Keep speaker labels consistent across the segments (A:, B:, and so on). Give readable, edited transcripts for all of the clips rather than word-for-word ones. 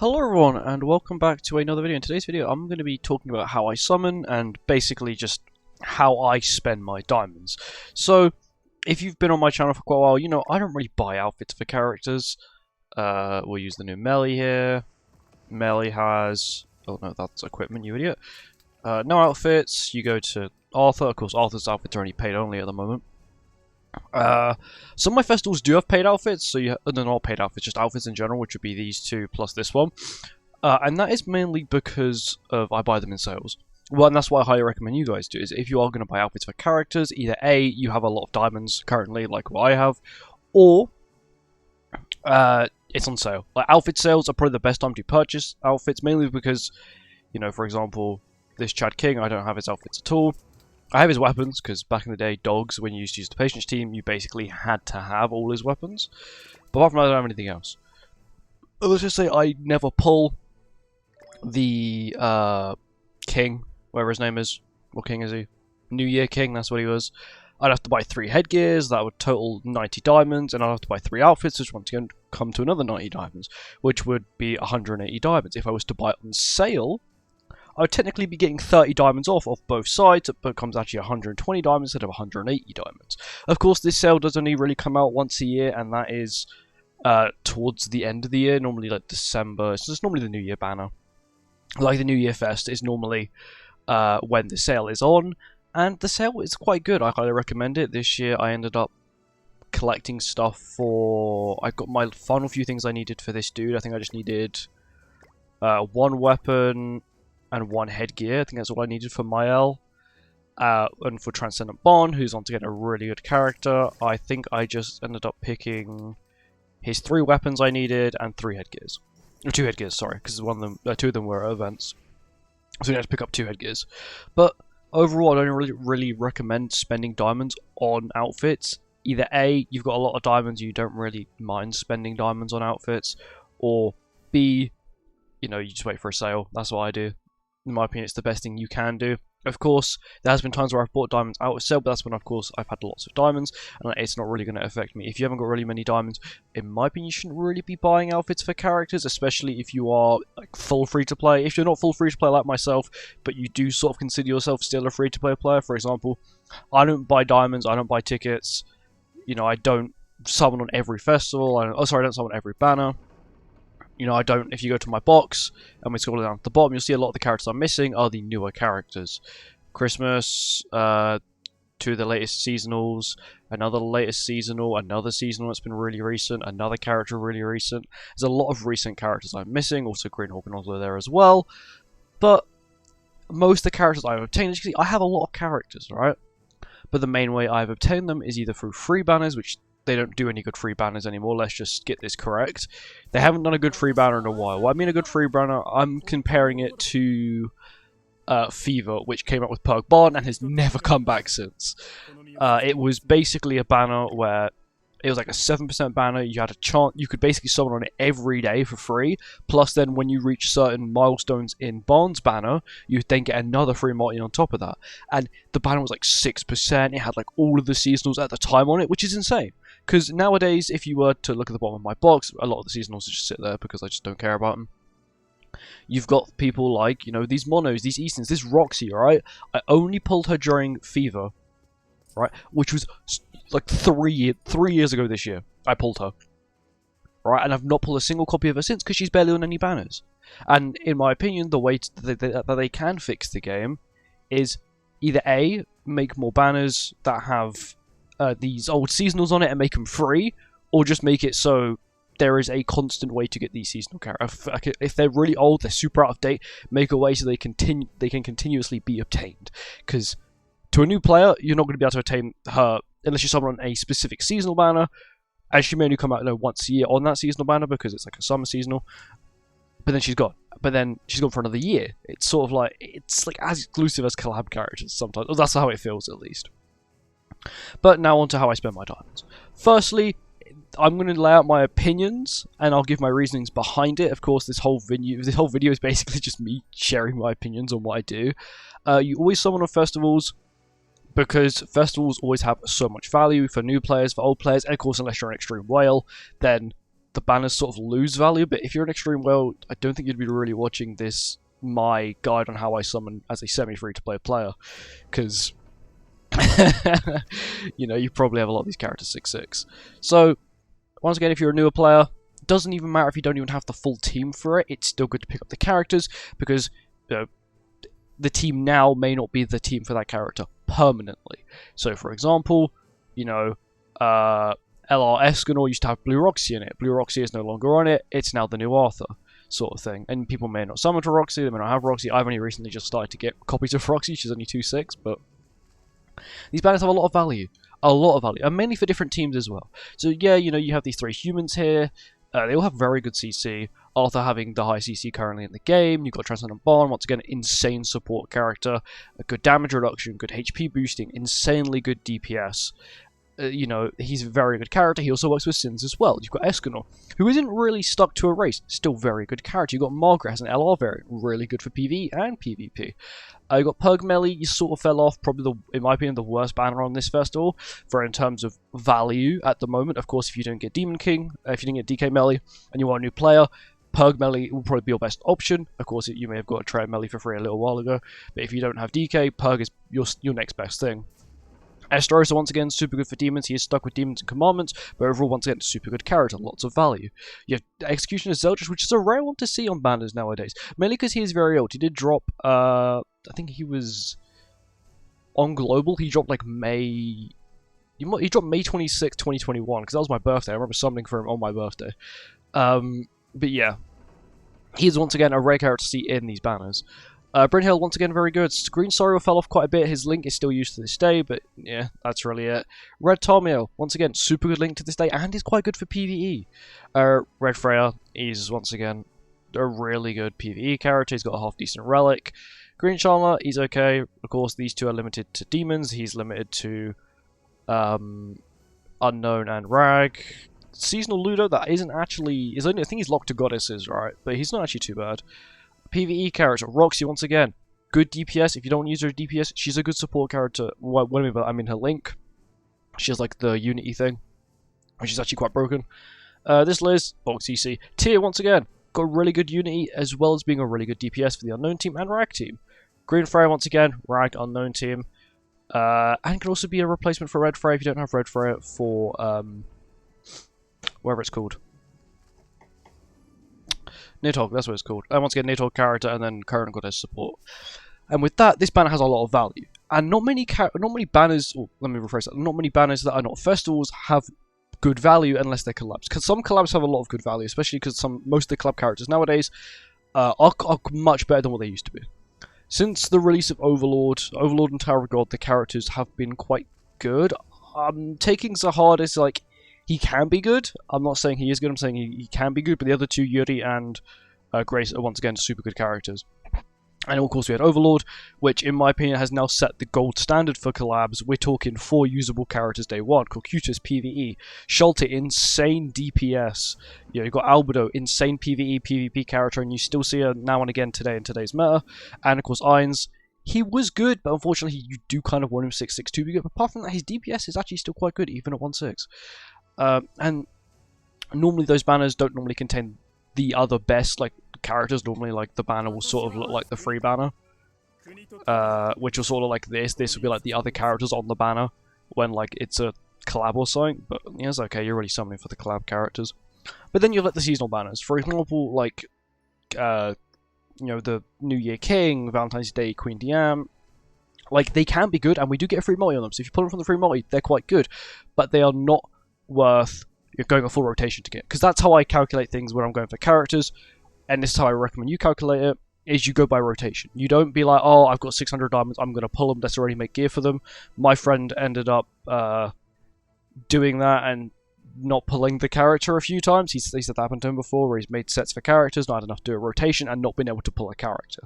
A: Hello everyone and welcome back to another video. In today's video I'm going to be talking about how I summon and basically just how I spend my diamonds. So if you've been on my channel for quite a while, you know I don't really buy outfits for characters. We'll use the new Melee here. Melee has... oh no, that's equipment, you idiot. No outfits, you go to Arthur. Of course Arthur's outfits are only paid only at the moment. Some of my festivals do have paid outfits, so they're not paid outfits, just outfits in general, which would be these two plus this one. And that is mainly because of I buy them in sales. Well, and that's why I highly recommend you guys do, is if you are going to buy outfits for characters, either A, you have a lot of diamonds currently, like what I have, or it's on sale. Like, outfit sales are probably the best time to purchase outfits, mainly because, you know, for example, this Chad King, I don't have his outfits at all. I have his weapons, because back in the day, dogs, when you used to use the patience team, you basically had to have all his weapons. But apart from that, I don't have anything else. Let's just say I never pull the King, whatever his name is. What King is he? New Year King, that's what he was. I'd have to buy 3 headgears, that would total 90 diamonds, and I'd have to buy 3 outfits, which once again come to another 90 diamonds, which would be 180 diamonds. If I was to buy it on sale, I would technically be getting 30 diamonds off both sides, but it becomes actually 120 diamonds instead of 180 diamonds. Of course, this sale does only really come out once a year, and that is towards the end of the year, normally like December. It's just normally the New Year banner. Like the New Year Fest is normally when the sale is on, and the sale is quite good. I highly recommend it. This year I ended up collecting stuff for... I got my final few things I needed for this dude. I think I just needed 1 weapon and 1 headgear. I think that's all I needed for Mael. And for Transcendent Bond, who's once again a really good character, I think I just ended up picking his 3 weapons I needed and 3 headgears. Or 2 headgears, sorry, because 2 of them were events. So you had to pick up 2 headgears. But overall, I don't really recommend spending diamonds on outfits. Either A, you've got a lot of diamonds, you don't really mind spending diamonds on outfits, or B, you know, you just wait for a sale. That's what I do. In my opinion, it's the best thing you can do. Of course, there has been times where I've bought diamonds out of sale, but that's when, of course, I've had lots of diamonds, and it's not really going to affect me. If you haven't got really many diamonds, in my opinion, you shouldn't really be buying outfits for characters, especially if you are like full free-to-play. If you're not full free-to-play like myself, but you do sort of consider yourself still a free-to-play player, for example, I don't buy diamonds, I don't buy tickets, you know, I don't summon on every festival, I don't summon every banner. You know, I don't, if you go to my box, and we scroll down to the bottom, you'll see a lot of the characters I'm missing are the newer characters. Christmas, 2 of the latest seasonals, another latest seasonal, another seasonal that's been really recent, another character really recent. There's a lot of recent characters I'm missing, also Green Hawk and also there as well. But most of the characters I've obtained, as you can see, I have a lot of characters, right? But the main way I've obtained them is either through free banners, which they don't do any good free banners anymore, let's just get this correct. They haven't done a good free banner in a while. What I mean a good free banner, I'm comparing it to Fever, which came out with Perk Bond and has never come back since. It was basically a banner where it was like a 7% banner, you had a chance, you could basically summon on it every day for free, plus then when you reach certain milestones in Bond's banner, you then get another free multi on top of that. And the banner was like 6%, it had like all of the seasonals at the time on it, which is insane. Because nowadays, if you were to look at the bottom of my box, a lot of the seasonals just sit there because I just don't care about them. You've got people like, you know, these Monos, these Easterns, this Roxy, right? I only pulled her during Fever, right? Which was like 3 years ago this year. I pulled her, right? And I've not pulled a single copy of her since because she's barely on any banners. And in my opinion, the way that they can fix the game is either A, make more banners that have these old seasonals on it and make them free, or just make it so there is a constant way to get these seasonal characters. If they're really old, they're super out of date, make a way so they can continuously be obtained. Because to a new player, you're not going to be able to obtain her unless you summon on a specific seasonal banner, and she may only come out, you know, once a year on that seasonal banner because it's like a summer seasonal. But then she's gone. But then she's gone for another year. It's sort of like, it's like as exclusive as collab characters sometimes. Well, that's how it feels, at least. But now on to how I spend my diamonds. Firstly, I'm going to lay out my opinions, and I'll give my reasonings behind it. Of course, this whole video is basically just me sharing my opinions on what I do. You always summon on festivals, because festivals always have so much value for new players, for old players, and of course, unless you're an extreme whale, then the banners sort of lose value. But if you're an Extreme Whale, I don't think you'd be really watching this, my guide on how I summon as a semi-free-to-play player, because you know, you probably have a lot of these characters 6/6. So once again, if you're a newer player, it doesn't even matter if you don't even have the full team for it. It's still good to pick up the characters, because the team now may not be the team for that character permanently. So for example, you know, LR Escanor used to have Blue Roxy in it. Blue Roxy is no longer on it. It's now the new Arthur, sort of thing. And people may not summon to Roxy, they may not have Roxy. I've only recently just started to get copies of Roxy. She's only 2/6, but these banners have a lot of value. And mainly for different teams as well. So yeah, you know, you have these 3 humans here. They all have very good CC. Arthur having the high CC currently in the game. You've got Transcendent Bond, once again, insane support character. A good damage reduction, good HP boosting, insanely good DPS. You know, he's a very good character. He also works with Sins as well. You've got Escanor, who isn't really stuck to a race. Still very good character. You've got Margaret as an LR variant. Really good for PvE and PvP. You've got Purg Melee. You sort of fell off. Probably, in my opinion, the worst banner on this festival in terms of value at the moment. Of course, if you don't get Demon King, if you didn't get DK Melee, and you are a new player, Purg Melee will probably be your best option. Of course, you may have got a Trade Melee for free a little while ago. But if you don't have DK, Purg is your next best thing. Esterosa, once again, super good for demons. He is stuck with demons and commandments, but overall, once again, super good character, lots of value. You have Executioner Zeldris, which is a rare one to see on banners nowadays, mainly because he is very old. He did drop, I think he was on Global. He dropped like May. He dropped May 26, 2021, because that was my birthday. I remember summoning for him on my birthday. But yeah, he is once again a rare character to see in these banners. Brynhild, once again, very good. Green Sorrow fell off quite a bit. His link is still used to this day, but yeah, that's really it. Red Tarmiel, once again, super good link to this day, and is quite good for PvE. Red Freya is, once again, a really good PvE character. He's got a half-decent relic. Green Charmer, he's okay. Of course, these two are limited to demons. He's limited to Unknown and Rag. Seasonal Ludo, that isn't actually... I think he's locked to Goddesses, right? But he's not actually too bad. PvE character, Roxy, once again, good DPS. If you don't use her DPS, she's a good support character. What I mean by that, I mean her link. She has like the Unity thing, which is actually quite broken. This Liz, bulk CC. Tyr, once again, got really good Unity, as well as being a really good DPS for the Unknown team and Rag team. Green Freya, once again, Rag, Unknown team. And can also be a replacement for Red Freya if you don't have Red Freya for, whatever it's called. Nidhogg, that's what it's called. And once again, Nidhogg character, and then current goddess support. And with that, this banner has a lot of value. And not many banners, or let me rephrase that, not many banners that are not festivals have good value unless they're collabs. Because some collabs have a lot of good value, especially because most of the collab characters nowadays are much better than what they used to be. Since the release of Overlord and Tower of God, the characters have been quite good. Taking Zahard is like, he can be good. I'm not saying he is good, I'm saying he can be good, but the other two, Yuri and Grace, are once again super good characters. And of course we had Overlord, which in my opinion has now set the gold standard for collabs. We're talking 4 usable characters day 1. Corcutus, PvE. Schulte, insane DPS. You know, you've got Albedo, insane PvE, PvP character, and you still see her now and again today in today's meta. And of course Irons, he was good, but unfortunately you do kind of want him 6/6 to be good. But apart from that, his DPS is actually still quite good, even at 1/6. And normally those banners don't normally contain the other best like characters. Normally, like the banner will sort of look like the free banner, which will sort of like this. This will be like the other characters on the banner when like it's a collab or something. But yeah, it's okay. You're already summoning for the collab characters. But then you have like the seasonal banners. For example, like you know, the New Year King, Valentine's Day Queen Diam. Like they can be good, and we do get a free multi on them. So if you pull them from the free multi, they're quite good, but they are not worth you're going a full rotation to get, because that's how I calculate things when I'm going for characters, and this is how I recommend you calculate it, is you go by rotation. You don't be like, oh, I've got 600 diamonds, I'm going to pull them, let's already make gear for them. My friend ended up doing that and not pulling the character a few times. He said that happened to him before, where he's made sets for characters, not had enough to do a rotation, and not been able to pull a character.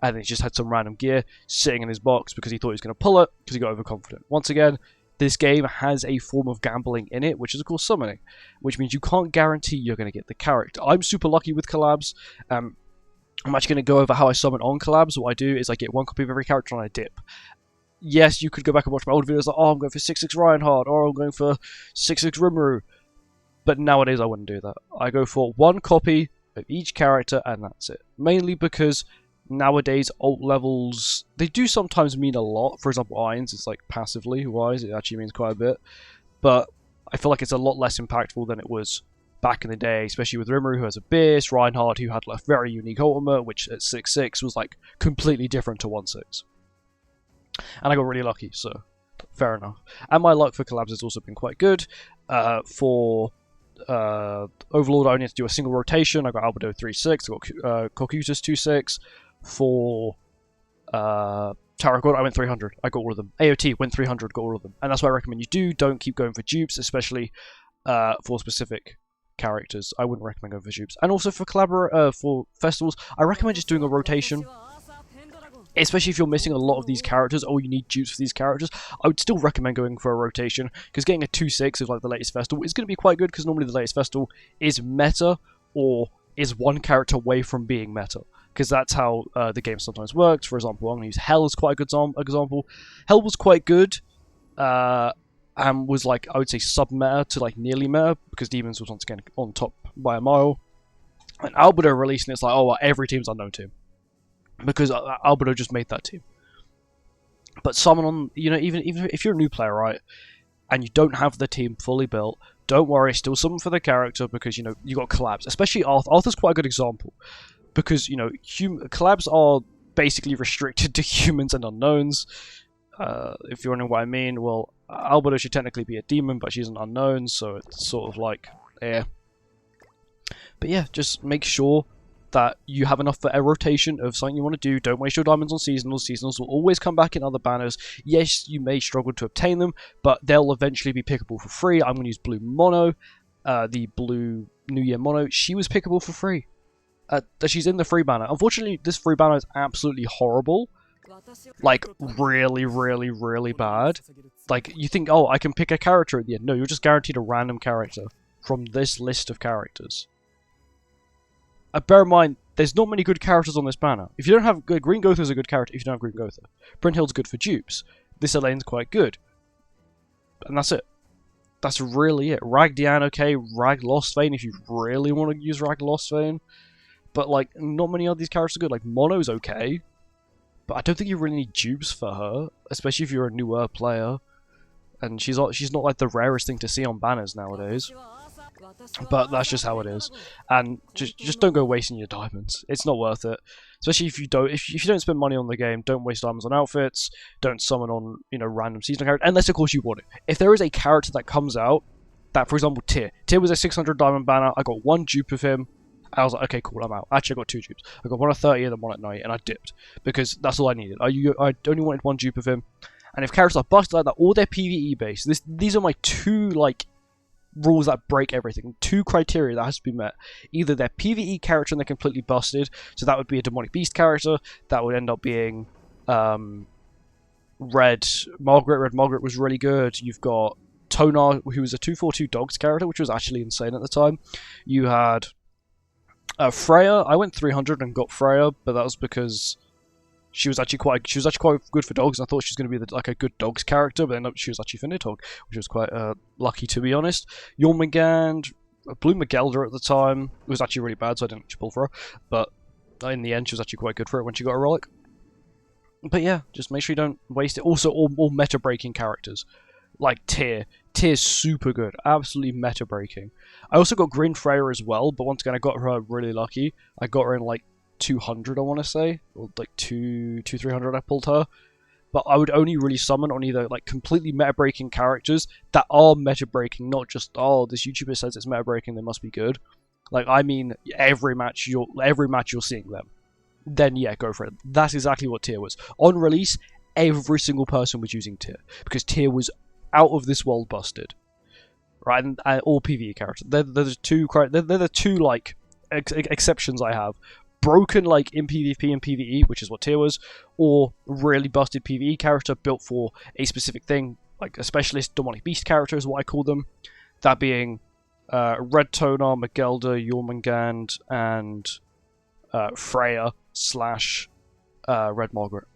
A: And then he just had some random gear sitting in his box because he thought he was going to pull it, because he got overconfident. Once again, this game has a form of gambling in it, which is of course summoning, which means you can't guarantee you're going to get the character. I'm super lucky with collabs. I'm actually going to go over how I summon on collabs. What I do is I get 1 copy of every character and I dip. Yes, you could go back and watch my old videos like, oh, I'm going for 6/6 Reinhardt, or I'm going for 6/6 Rimuru. But nowadays I wouldn't do that. I go for one copy of each character and that's it. Mainly because nowadays alt levels, they do sometimes mean a lot. For example, irons, it's like passively wise, it actually means quite a bit. But I feel like it's a lot less impactful than it was back in the day, especially with Rimuru, who has a Beast, Reinhardt, who had like a very unique ultimate, which at 6-6 was like completely different to 1-6. And I got really lucky, so fair enough. And my luck for collabs has also been quite good. For Overlord, I only had to do a single rotation. I got Albedo 3-6, I got Cocytus 2-6. For Tarot, I went 300. I got all of them. AOT went 300, got all of them. And that's what I recommend you do. Don't keep going for dupes, especially for specific characters. I wouldn't recommend going for dupes. And also for for festivals, I recommend just doing a rotation. Especially if you're missing a lot of these characters, or you need dupes for these characters, I would still recommend going for a rotation, because getting a 2-6 of like the latest festival is going to be quite good, because normally the latest festival is meta, or is one character away from being meta. Because that's how the game sometimes works. For example, I'm going to use Hell as quite a good example. Hell was quite good, and was like, I would say sub-meta to like nearly meta, because Demons was once again on top by a mile. And Albedo released, and it's like, oh, well, every team's unknown team. Because Albedo just made that team. But summon on, you know, even if you're a new player, right, and you don't have the team fully built, don't worry, still summon for the character, because, you know, you got collabs. Especially Arthur. Arthur's quite a good example. Because, you know, collabs are basically restricted to humans and unknowns. If you're wondering what I mean, well, Albedo should technically be a demon, but she's an unknown, so it's sort of like, eh. But yeah, just make sure that you have enough for a rotation of something you want to do. Don't waste your diamonds on seasonals. Seasonals will always come back in other banners. Yes, you may struggle to obtain them, but they'll eventually be pickable for free. I'm going to use Blue Mono, the Blue New Year Mono. She was pickable for free. She's in the free banner. Unfortunately, this free banner is absolutely horrible. Like, really, really, really bad. Like, you think, oh, I can pick a character at the end. No, you're just guaranteed a random character from this list of characters. Bear in mind, there's not many good characters on this banner. If you don't have Green Gotha's a good character if you don't have Green Gotha. Brinthild's good for dupes. This Elaine's quite good. And that's it. That's really it. Rag Diane, okay. Rag Lost Vein if you really want to use Rag Lost Vein. But, like, not many of these characters are good. Like, Mono's okay. But I don't think you really need dupes for her. Especially if you're a newer player. And she's not, like, the rarest thing to see on banners nowadays. But that's just how it is. And just don't go wasting your diamonds. It's not worth it. Especially if you don't spend money on the game, don't waste diamonds on outfits, don't summon on, you know, random seasonal character, unless of course you want it. If there is a character that comes out, that, for example, Tyr was a 600 diamond banner, I got one dupe of him, I was like, okay, cool, I'm out. Actually, I got two dupes. I got one at 30 and then one at 90, and I dipped. Because that's all I needed. I only wanted one dupe of him. And if characters are busted like that, or they're PvE based, these are my two, like, rules that break everything. Two criteria that has to be met. Either they're PvE character and they're completely busted, so that would be a Demonic Beast character, that would end up being Red Margaret. Red Margaret was really good. You've got Tonar, who was a 242 dogs character, which was actually insane at the time. You had Freya. I went 300 and got Freya, but that was because she was actually quite good for dogs. I thought she was going to be like a good dogs character, but then she was actually for Nidhogg, which was quite lucky, to be honest. Jormungand, Blue Magelda at the time, it was actually really bad, so I didn't actually pull for her. But in the end, she was actually quite good for it when she got a relic. But yeah, just make sure you don't waste it. Also, all meta-breaking characters, like Tyr. Tyr's super good, absolutely meta-breaking. I also got Green Freya as well, but once again, I got her really lucky. I got her in like 200, I want to say, or like 300 I pulled her. But I would only really summon on either like completely meta-breaking characters that are meta-breaking, not just, oh, this YouTuber says it's meta-breaking, they must be good. Like, I mean, every match you're seeing them. Then yeah, go for it. That's exactly what Tyr was. On release, every single person was using Tyr, because Tyr was out of this world busted. Right, and all PvE characters. They're the two like exceptions I have. Broken like in PvP and PvE, which is what Tyr was, or really busted PvE character built for a specific thing, like a specialist Demonic Beast character is what I call them. That being Red Tonar, Magelda, Jormungand, and Freya / Red Margaret.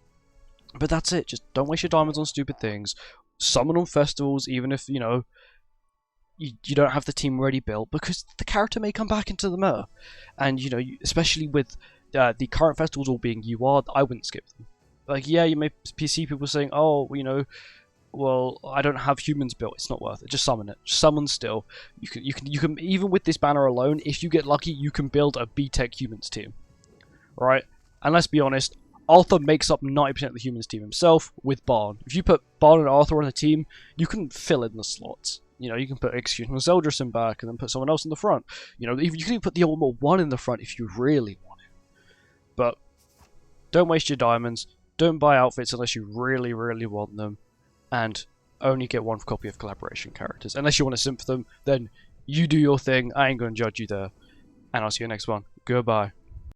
A: But that's it. Just don't waste your diamonds on stupid things. Summon on festivals, even if, you know, you don't have the team already built, because the character may come back into the meta. And, you know, especially with the current festivals all being UR, I wouldn't skip them. Like, yeah, you may see people saying, oh, you know, well, I don't have humans built, it's not worth it. Just summon it. Just summon still. You can even with this banner alone, if you get lucky, you can build a B-Tech humans team. Right? And let's be honest, Arthur makes up 90% of the humans team himself with Barn. If you put Barn and Arthur on a team, you can fill in the slots. You know, you can put Executioner Zeldris back and then put someone else in the front. You know, you can even put the Ultimate 1 in the front if you really want it. But don't waste your diamonds. Don't buy outfits unless you really, really want them. And only get one copy of collaboration characters. Unless you want to simp them, then you do your thing. I ain't going to judge you there. And I'll see you next one. Goodbye.